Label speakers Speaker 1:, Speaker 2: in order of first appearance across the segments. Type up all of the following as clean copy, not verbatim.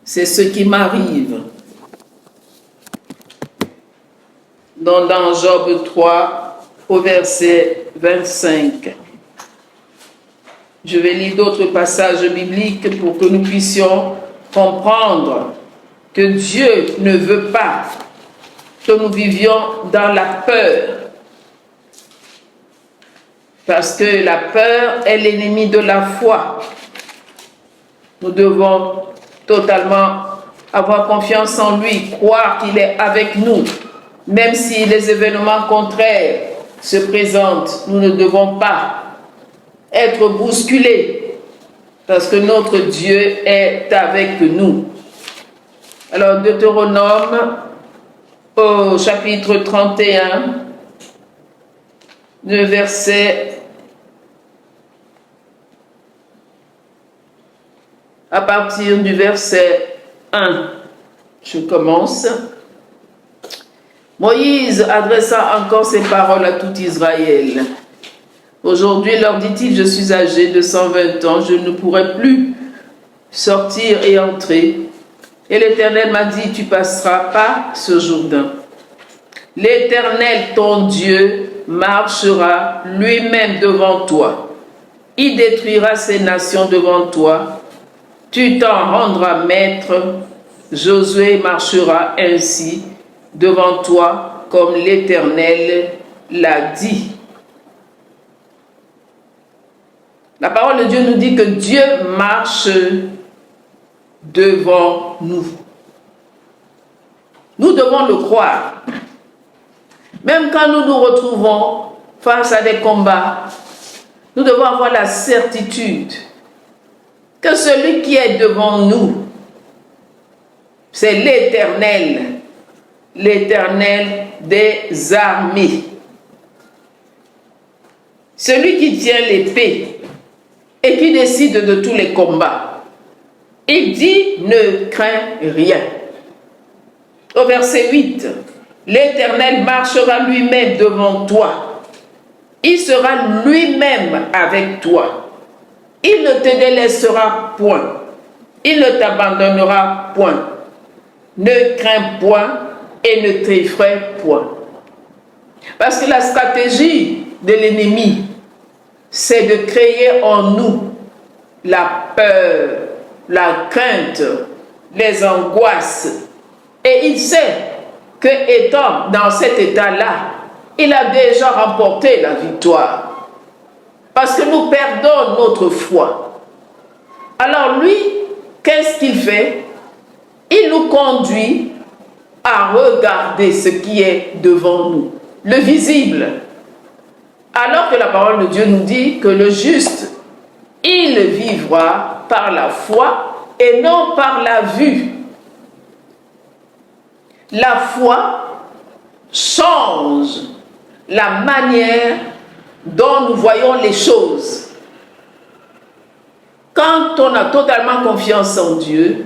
Speaker 1: C'est ce qui m'arrive. Dans Job 3, au verset 25. Je vais lire d'autres passages bibliques pour que nous puissions comprendre que Dieu ne veut pas que nous vivions dans la peur. Parce que la peur est l'ennemi de la foi. Nous devons totalement avoir confiance en lui, croire qu'il est avec nous. Même si les événements contraires se présentent, nous ne devons pas être bousculés parce que notre Dieu est avec nous. Alors, Deutéronome, au chapitre 31, le verset à partir du verset 1, je commence. Moïse adressa encore ces paroles à tout Israël. Aujourd'hui, leur dit-il, je suis âgé de 120 ans, je ne pourrai plus sortir et entrer. Et l'Éternel m'a dit, tu passeras pas ce Jourdain. L'Éternel, ton Dieu, marchera lui-même devant toi. Il détruira ces nations devant toi. Tu t'en rendras maître. Josué marchera ainsi devant toi, comme l'Éternel l'a dit. La parole de Dieu nous dit que Dieu marche devant nous. Nous devons le croire. Même quand nous nous retrouvons face à des combats, nous devons avoir la certitude que celui qui est devant nous, c'est l'Éternel, l'Éternel des armées. Celui qui tient l'épée et qui décide de tous les combats. Il dit, ne crains rien. Au verset 8, l'Éternel marchera lui-même devant toi. Il sera lui-même avec toi. Il ne te délaissera point. Il ne t'abandonnera point. Ne crains point et ne t'effraie point. Parce que la stratégie de l'ennemi, c'est de créer en nous la peur, la crainte, les angoisses. Et il sait que étant dans cet état-là, il a déjà remporté la victoire. Parce que nous perdons notre foi. Alors lui, qu'est-ce qu'il fait? Il nous conduit à regarder ce qui est devant nous, le visible. Alors que la parole de Dieu nous dit que le juste, il vivra par la foi et non par la vue. La foi change la manière dont nous voyons les choses. Quand on a totalement confiance en Dieu,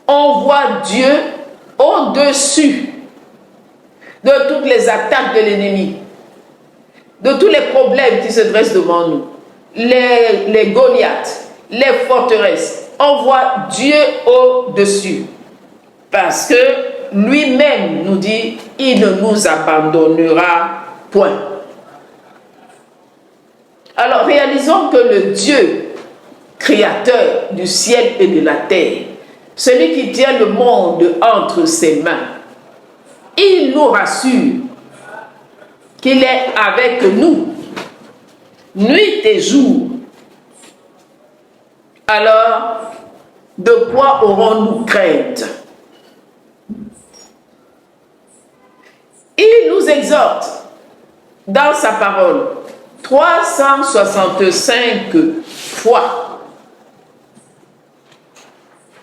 Speaker 1: on voit Dieu au-dessus de toutes les attaques de l'ennemi, de tous les problèmes qui se dressent devant nous, les Goliaths, les forteresses. On voit Dieu au-dessus. Parce que lui-même nous dit, il ne nous abandonnera point. Alors réalisons que le Dieu créateur du ciel et de la terre, celui qui tient le monde entre ses mains, il nous rassure qu'il est avec nous, nuit et jour. Alors, de quoi aurons-nous crainte? Il nous exhorte dans sa parole 365 fois.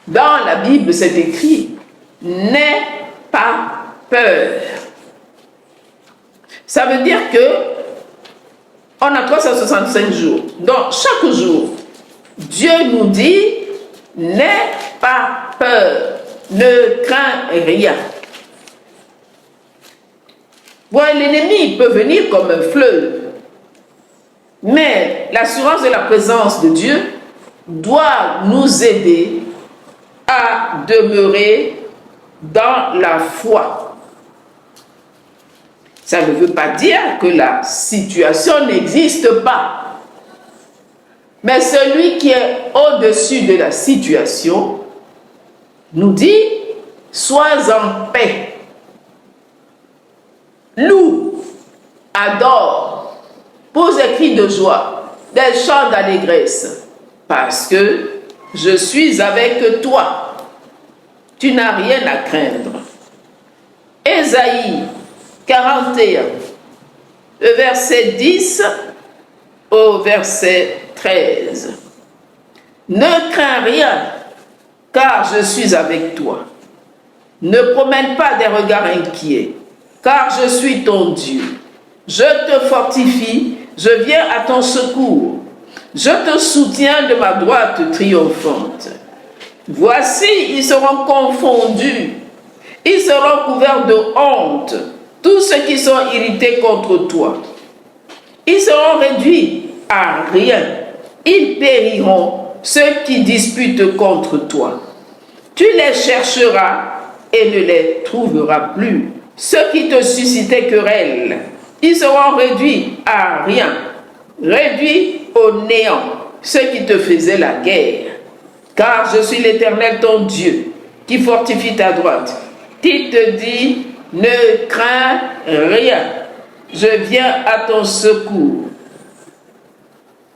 Speaker 1: Dans la Bible, c'est écrit « N'aie pas peur ». Ça veut dire que on a 365 jours. Donc, chaque jour, Dieu nous dit « N'aie pas peur, ne crains rien ». Bon, l'ennemi peut venir comme un fleuve, mais l'assurance de la présence de Dieu doit nous aider à demeurer dans la foi. Ça ne veut pas dire que la situation n'existe pas. Mais celui qui est au-dessus de la situation nous dit, sois en paix. Loue, adore, pose des cris de joie, des chants d'allégresse, parce que je suis avec toi. Tu n'as rien à craindre. Ésaïe 41, le verset 10 au verset 13. Ne crains rien, car je suis avec toi. Ne promène pas des regards inquiets, car je suis ton Dieu. Je te fortifie, je viens à ton secours. Je te soutiens de ma droite triomphante. Voici, ils seront confondus, ils seront couverts de honte, tous ceux qui sont irrités contre toi. Ils seront réduits à rien, ils périront, ceux qui disputent contre toi. Tu les chercheras et ne les trouveras plus. Ceux qui te suscitaient querelle, ils seront réduits à rien, réduits au néant, ceux qui te faisaient la guerre. Car je suis l'Éternel ton Dieu, qui fortifie ta droite, qui te dit, ne crains rien, je viens à ton secours.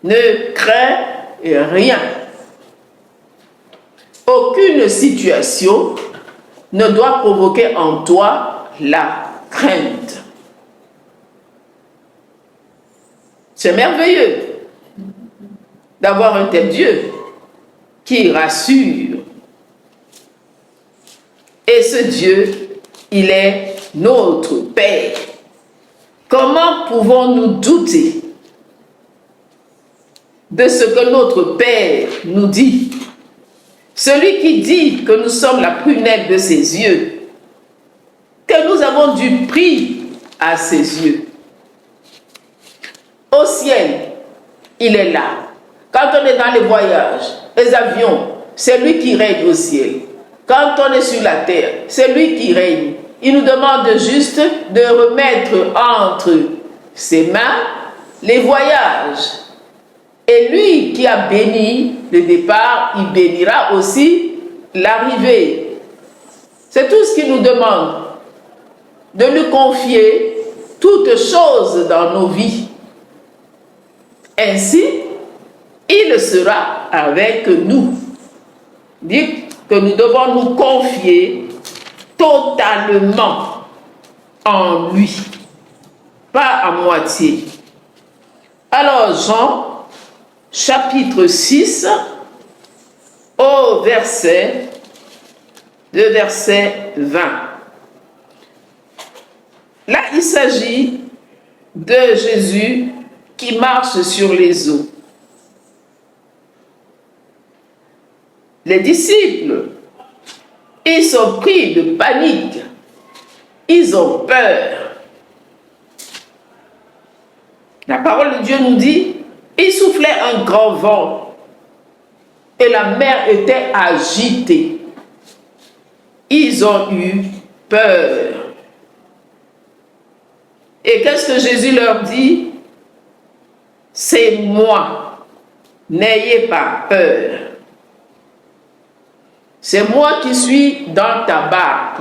Speaker 1: Ne crains rien. Aucune situation ne doit provoquer en toi la crainte. C'est merveilleux d'avoir un tel Dieu qui rassure. Et ce Dieu, il est notre Père. Comment pouvons-nous douter de ce que notre Père nous dit? Celui qui dit que nous sommes la prunelle de ses yeux, que nous avons du prix à ses yeux. Au ciel, il est là. Quand on est dans les voyages, les avions, c'est lui qui règne au ciel. Quand on est sur la terre, c'est lui qui règne. Il nous demande juste de remettre entre ses mains les voyages. Et lui qui a béni le départ, il bénira aussi l'arrivée. C'est tout ce qu'il nous demande, de lui confier toutes choses dans nos vies. Ainsi, il sera avec nous. Dit que nous devons nous confier totalement en lui, pas à moitié. Alors Jean, chapitre 6, au verset 20. Là, il s'agit de Jésus qui marche sur les eaux. Les disciples, ils sont pris de panique. Ils ont peur. La parole de Dieu nous dit, il soufflait un grand vent et la mer était agitée. Ils ont eu peur. Et qu'est-ce que Jésus leur dit? C'est moi. N'ayez pas peur. C'est moi qui suis dans ta barque.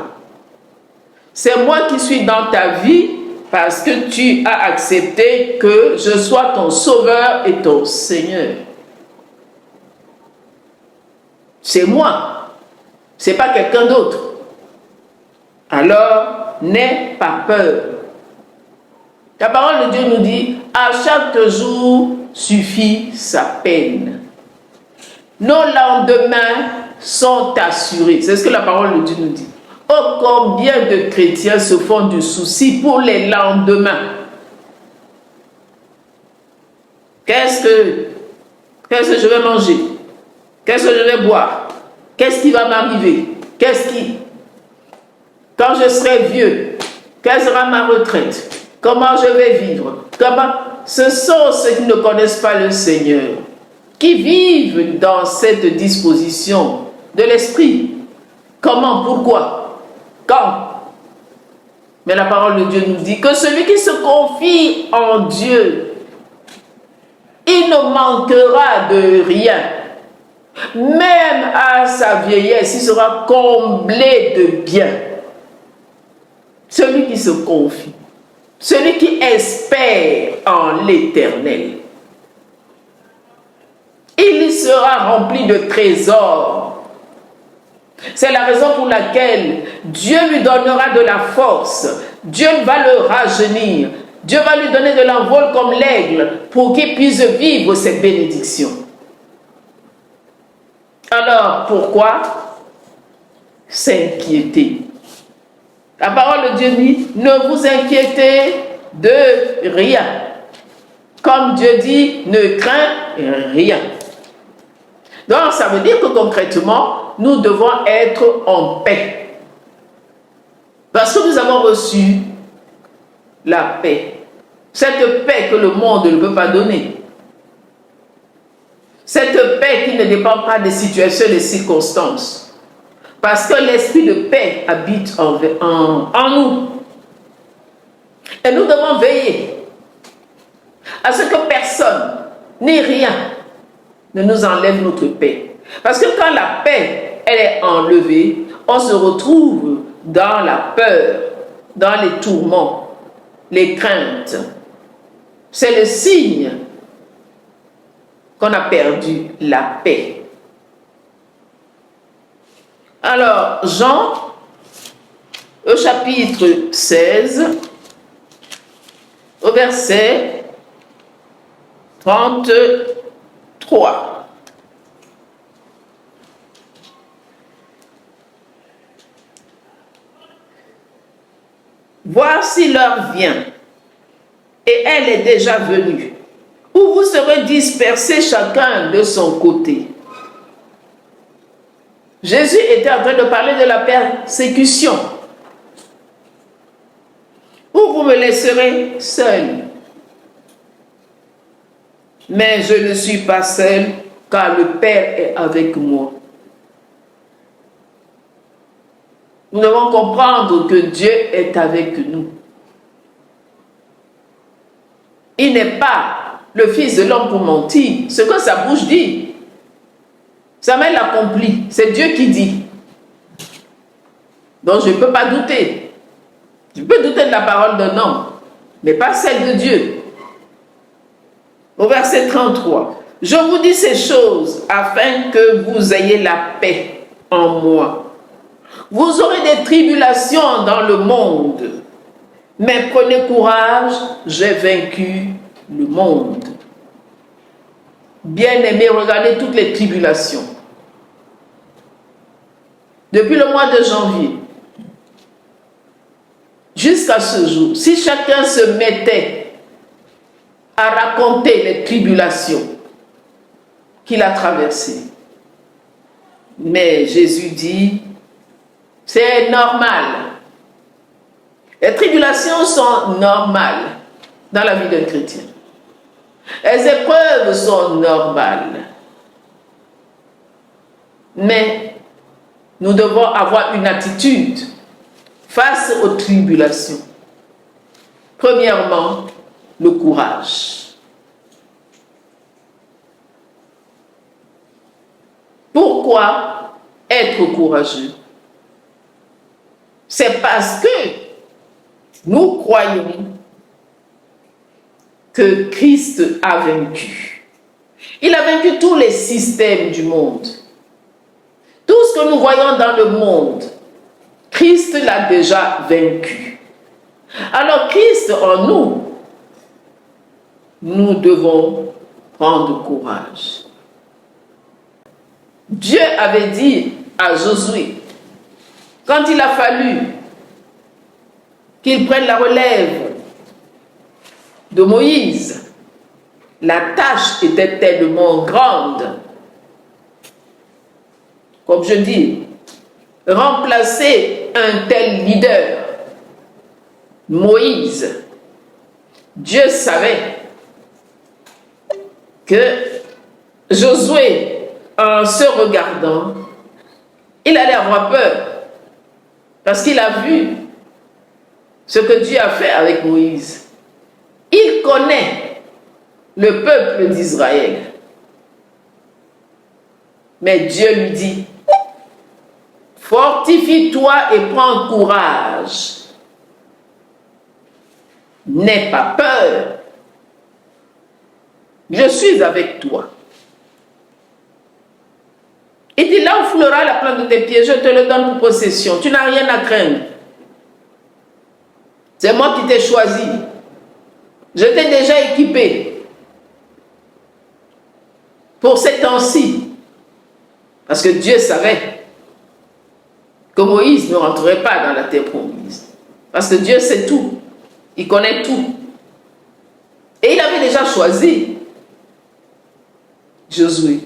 Speaker 1: C'est moi qui suis dans ta vie parce que tu as accepté que je sois ton sauveur et ton Seigneur. C'est moi. C'est pas quelqu'un d'autre. Alors, n'aie pas peur. La parole de Dieu nous dit, à chaque jour suffit sa peine. Nos lendemains sont assurés. C'est ce que la parole de Dieu nous dit. Oh, combien de chrétiens se font du souci pour les lendemains. Qu'est-ce que je vais manger? Qu'est-ce que je vais boire? Qu'est-ce qui va m'arriver? Quand je serai vieux, quelle sera ma retraite? Comment je vais vivre? Ce sont ceux qui ne connaissent pas le Seigneur, qui vivent dans cette disposition de l'esprit. Comment? Pourquoi? Quand? Mais la parole de Dieu nous dit que celui qui se confie en Dieu, il ne manquera de rien. Même à sa vieillesse, il sera comblé de biens. Celui qui se confie, celui qui espère en l'Éternel, il sera rempli de trésors. C'est la raison pour laquelle Dieu lui donnera de la force. Dieu va le rajeunir. Dieu va lui donner de l'envol comme l'aigle pour qu'il puisse vivre cette bénédiction. Alors, pourquoi s'inquiéter? La parole de Dieu dit, ne vous inquiétez de rien. Comme Dieu dit, ne crains rien. Donc, ça veut dire que concrètement, nous devons être en paix. Parce que nous avons reçu la paix. Cette paix que le monde ne peut pas donner. Cette paix qui ne dépend pas des situations et des circonstances. Parce que l'esprit de paix habite en nous. Et nous devons veiller à ce que personne, ni rien, ne nous enlève notre paix. Parce que quand la paix, elle est enlevée, on se retrouve dans la peur, dans les tourments, les craintes. C'est le signe qu'on a perdu la paix. Alors, Jean, au chapitre 16, au verset 33. Voici l'heure vient, et elle est déjà venue, où vous serez dispersés chacun de son côté. Jésus était en train de parler de la persécution, où vous me laisserez seul. Mais je ne suis pas seul, car le Père est avec moi. Nous devons comprendre que Dieu est avec nous. Il n'est pas le Fils de l'homme pour mentir. Ce que sa bouche dit, sa main l'accomplit. C'est Dieu qui dit. Donc je ne peux pas douter. Je peux douter de la parole d'un homme, mais pas celle de Dieu. Au verset 33, « Je vous dis ces choses afin que vous ayez la paix en moi. Vous aurez des tribulations dans le monde, mais prenez courage, j'ai vaincu le monde. » Bien-aimés, regardez toutes les tribulations. Depuis le mois de janvier jusqu'à ce jour, si chacun se mettait à raconter les tribulations qu'il a traversées, mais Jésus dit, c'est normal. Les tribulations sont normales dans la vie d'un chrétien. Les épreuves sont normales. Mais nous devons avoir une attitude face aux tribulations. Premièrement, le courage. Pourquoi être courageux? C'est parce que nous croyons que Christ a vaincu. Il a vaincu tous les systèmes du monde. Tout ce que nous voyons dans le monde, Christ l'a déjà vaincu. Alors Christ en nous, nous devons prendre courage. Dieu avait dit à Josué, quand il a fallu qu'il prenne la relève de Moïse, la tâche était tellement grande. Comme je dis, remplacer un tel leader, Moïse, Dieu savait que Josué, en se regardant, il allait avoir peur. Parce qu'il a vu ce que Dieu a fait avec Moïse. Il connaît le peuple d'Israël. Mais Dieu lui dit, fortifie-toi et prends courage. N'aie pas peur. Je suis avec toi. Il dit, là où foulera la plante de tes pieds, je te le donne pour possession. Tu n'as rien à craindre. C'est moi qui t'ai choisi. Je t'ai déjà équipé pour ces temps-ci. Parce que Dieu savait que Moïse ne rentrerait pas dans la terre promise. Parce que Dieu sait tout. Il connaît tout. Et il avait déjà choisi Josué.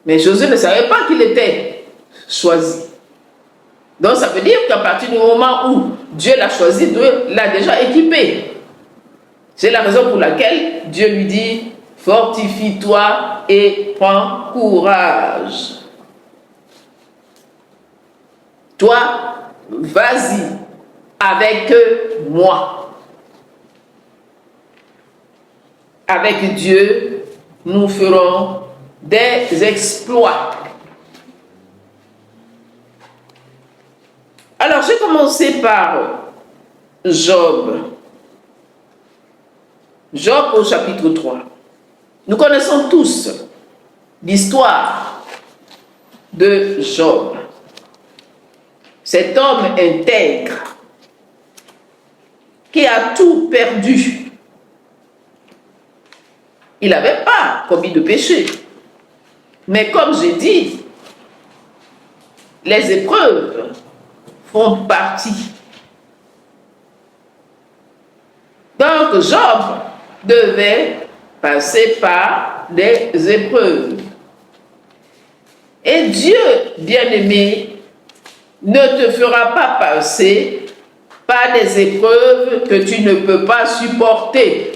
Speaker 1: Mais Josué ne savait pas qu'il était choisi. Donc ça veut dire qu'à partir du moment où Dieu l'a choisi, Dieu l'a déjà équipé. C'est la raison pour laquelle Dieu lui dit, fortifie-toi et prends courage. Toi, vas-y avec moi. Avec Dieu, nous ferons des exploits. Alors, j'ai commencé par Job. Job au chapitre 3. Nous connaissons tous l'histoire de Job. Cet homme intègre qui a tout perdu. Il n'avait pas commis de péché. Mais comme j'ai dit, les épreuves font partie. Donc Job devait passer par des épreuves. Et Dieu, bien-aimé, ne te fera pas passer par des épreuves que tu ne peux pas supporter.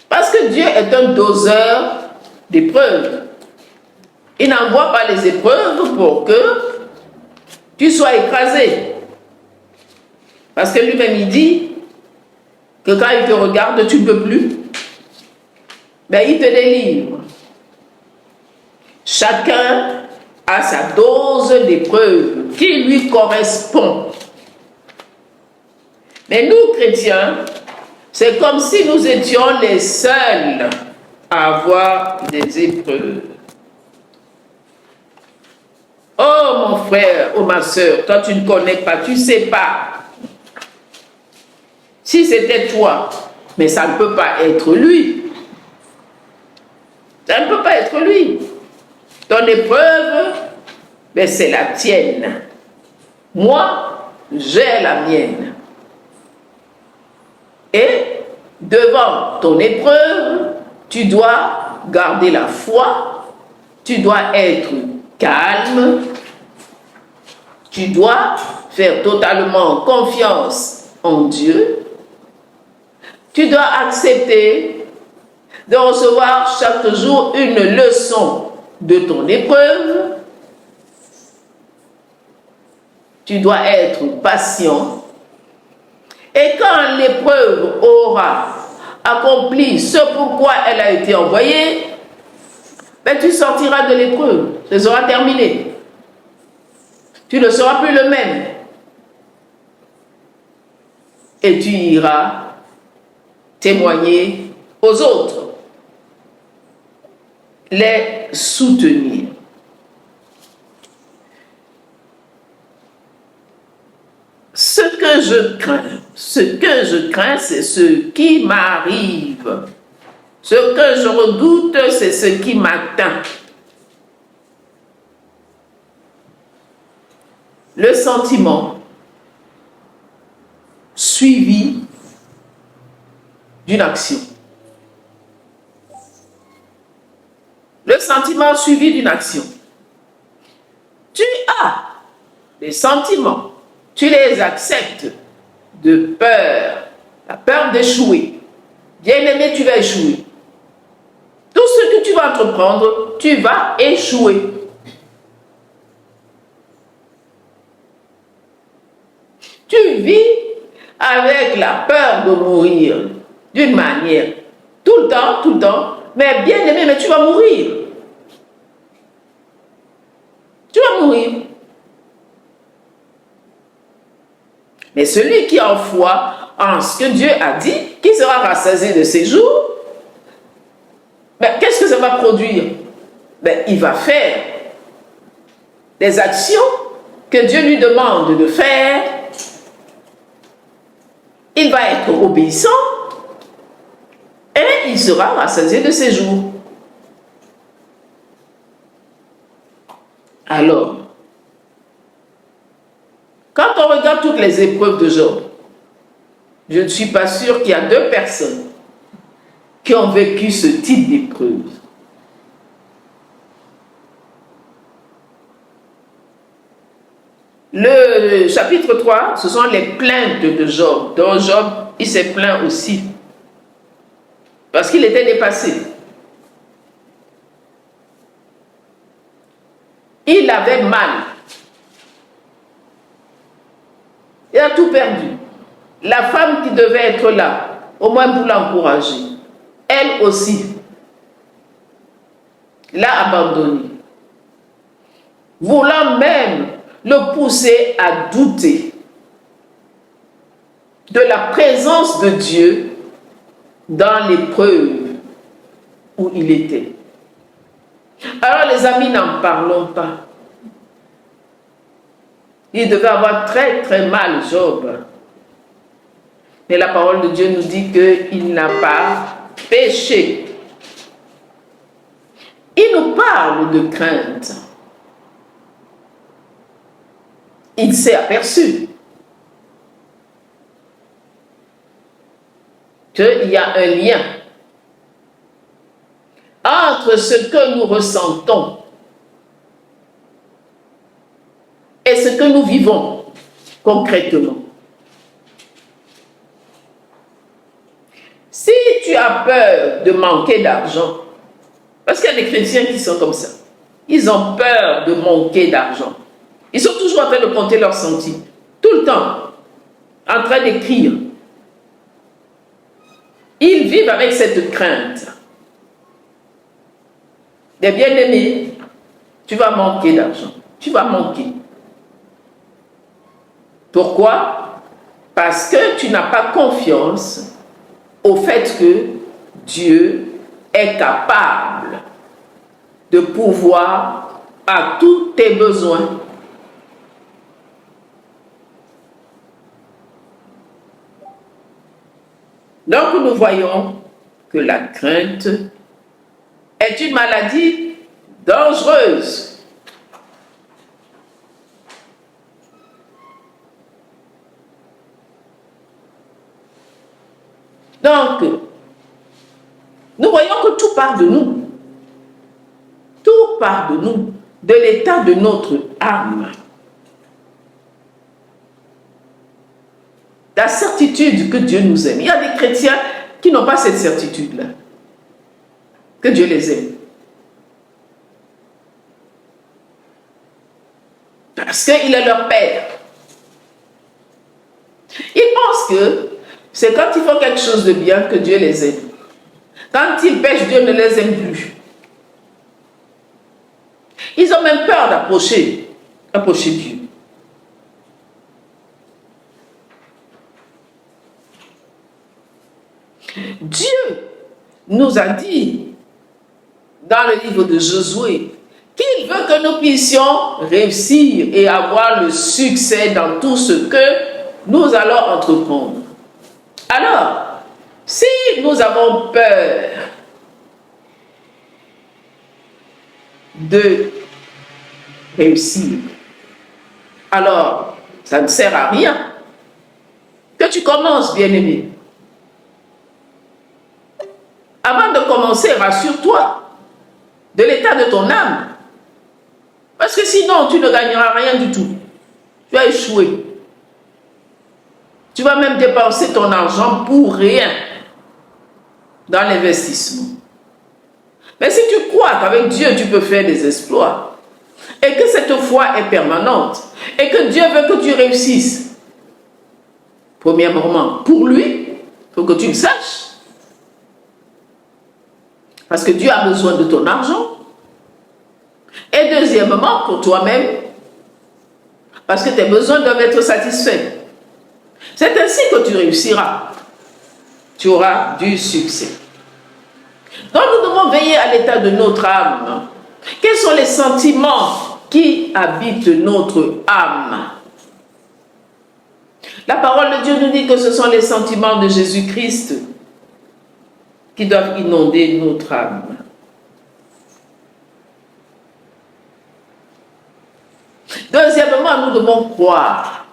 Speaker 1: Parce que Dieu est un doseur d'épreuves. Il n'envoie pas les épreuves pour que tu sois écrasé. Parce que lui-même, il dit que quand il te regarde, tu ne peux plus. Mais il te délivre. Chacun a sa dose d'épreuve qui lui correspond. Mais nous, chrétiens, c'est comme si nous étions les seuls à avoir des épreuves. Oh mon frère, oh ma soeur, toi tu ne connais pas, tu ne sais pas. Si c'était toi, mais ça ne peut pas être lui. Ça ne peut pas être lui. Ton épreuve, mais c'est la tienne. Moi, j'ai la mienne. Et devant ton épreuve, tu dois garder la foi, tu dois être calme, tu dois faire totalement confiance en Dieu, tu dois accepter de recevoir chaque jour une leçon de ton épreuve, tu dois être patient. Et quand l'épreuve aura accompli ce pourquoi elle a été envoyée, ben tu sortiras de l'épreuve, ce sera terminé. Tu ne seras plus le même. Et tu iras témoigner aux autres, les soutenir. Ce que je crains, c'est ce qui m'arrive. Ce que je redoute, c'est ce qui m'atteint. Le sentiment suivi d'une action. Le sentiment suivi d'une action. Tu as des sentiments. Tu les acceptes de peur, la peur d'échouer. Bien-aimé, tu vas échouer. Tout ce que tu vas entreprendre, tu vas échouer. avec la peur de mourir, d'une manière, tout le temps, mais bien aimé, mais tu vas mourir. Tu vas mourir. Mais celui qui a foi en ce que Dieu a dit, qui sera rassasié de ses jours, ben, qu'est-ce que ça va produire? Ben, il va faire des actions que Dieu lui demande de faire. Il va être obéissant et il sera rassasié de ses jours. Alors, quand on regarde toutes les épreuves de Job, je ne suis pas sûre qu'il y a 2 personnes qui ont vécu ce type d'épreuve. Le chapitre 3, ce sont les plaintes de Job, dont Job, il s'est plaint aussi, parce qu'il était dépassé. Il avait mal. Il a tout perdu. La femme qui devait être là, au moins pour l'encourager, elle aussi, l'a abandonné. Voulant même le pousser à douter de la présence de Dieu dans l'épreuve où il était. Alors les amis, n'en parlons pas. Il devait avoir très très mal, Job. Mais la parole de Dieu nous dit qu'il n'a pas péché. Il nous parle de crainte. Il s'est aperçu qu'il y a un lien entre ce que nous ressentons et ce que nous vivons concrètement. Si tu as peur de manquer d'argent, parce qu'il y a des chrétiens qui sont comme ça, ils ont peur de manquer d'argent. Ils sont toujours en train de compter leurs centimes, tout le temps, en train d'écrire. Ils vivent avec cette crainte. Des bien-aimés, tu vas manquer d'argent, tu vas manquer. Pourquoi? Parce que tu n'as pas confiance au fait que Dieu est capable de pourvoir à tous tes besoins. Donc nous voyons que la crainte est une maladie dangereuse. Donc, nous voyons que tout part de nous. Tout part de nous, de l'état de notre âme. La certitude que Dieu nous aime. Il y a des chrétiens qui n'ont pas cette certitude-là. Que Dieu les aime. Parce qu'il est leur Père. Ils pensent que c'est quand ils font quelque chose de bien que Dieu les aime. Quand ils pêchent, Dieu ne les aime plus. Ils ont même peur d'approcher Dieu. Dieu nous a dit dans le livre de Josué qu'il veut que nous puissions réussir et avoir le succès dans tout ce que nous allons entreprendre. Alors, si nous avons peur de réussir, alors ça ne sert à rien que tu commences, bien-aimé. Avant de commencer, rassure-toi de l'état de ton âme. Parce que sinon, tu ne gagneras rien du tout. Tu vas échouer. Tu vas même dépenser ton argent pour rien dans l'investissement. Mais si tu crois qu'avec Dieu, tu peux faire des exploits, et que cette foi est permanente, et que Dieu veut que tu réussisses, Premièrement, pour lui, il faut que tu le saches. Parce que Dieu a besoin de ton argent. Et deuxièmement, pour toi-même, parce que tes besoins doivent être satisfaits. C'est ainsi que tu réussiras. Tu auras du succès. Donc nous devons veiller à l'état de notre âme. Quels sont les sentiments qui habitent notre âme? La parole de Dieu nous dit que ce sont les sentiments de Jésus-Christ qui doivent inonder notre âme. Deuxièmement, nous devons croire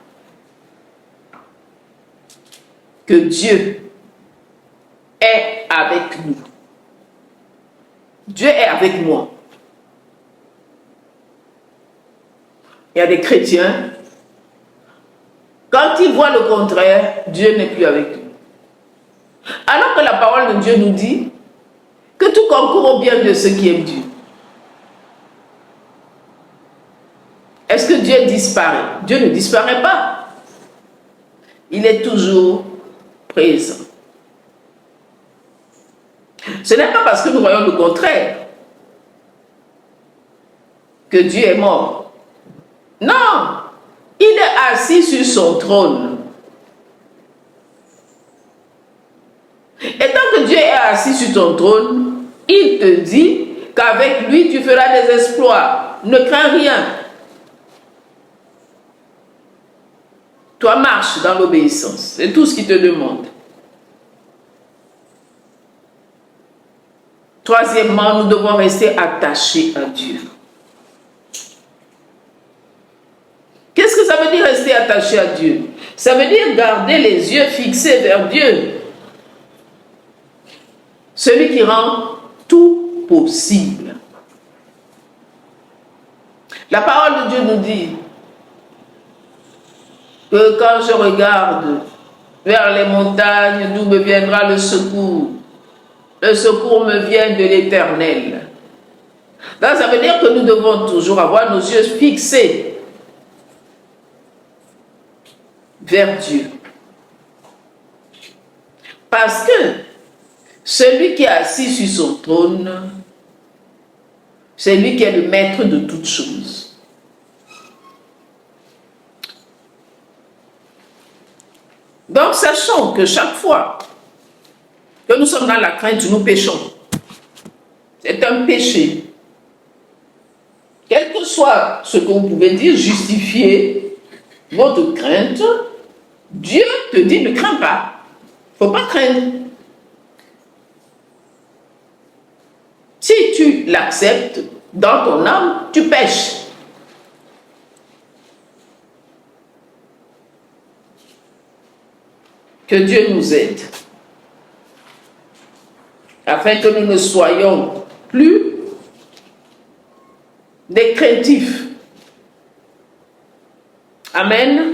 Speaker 1: que Dieu est avec nous. Dieu est avec moi. Il y a des chrétiens, quand ils voient le contraire, Dieu n'est plus avec eux. Alors que la parole de Dieu nous dit que tout concourt au bien de ceux qui aiment Dieu. Est-ce que Dieu disparaît? Dieu ne disparaît pas. Il est toujours présent. Ce n'est pas parce que nous voyons le contraire que Dieu est mort. Non, il est assis sur son trône. Et tant que Dieu est assis sur ton trône, il te dit qu'avec lui tu feras des exploits. Ne crains rien. Toi, marche dans l'obéissance. C'est tout ce qu'il te demande. Troisièmement, nous devons rester attachés à Dieu. Qu'est-ce que ça veut dire rester attaché à Dieu? Ça veut dire garder les yeux fixés vers Dieu. Celui qui rend tout possible. La parole de Dieu nous dit que quand je regarde vers les montagnes, d'où me viendra le secours me vient de l'Éternel. Donc ça veut dire que nous devons toujours avoir nos yeux fixés vers Dieu. Parce que celui qui est assis sur son trône, c'est lui qui est le maître de toutes choses. Donc sachons que chaque fois que nous sommes dans la crainte, nous péchons. C'est un péché. Quel que soit ce que vous pouvez dire, justifier votre crainte, Dieu te dit ne crains pas. Il ne faut pas craindre. Si tu l'acceptes dans ton âme, tu pèches. Que Dieu nous aide, afin que nous ne soyons plus des craintifs. Amen.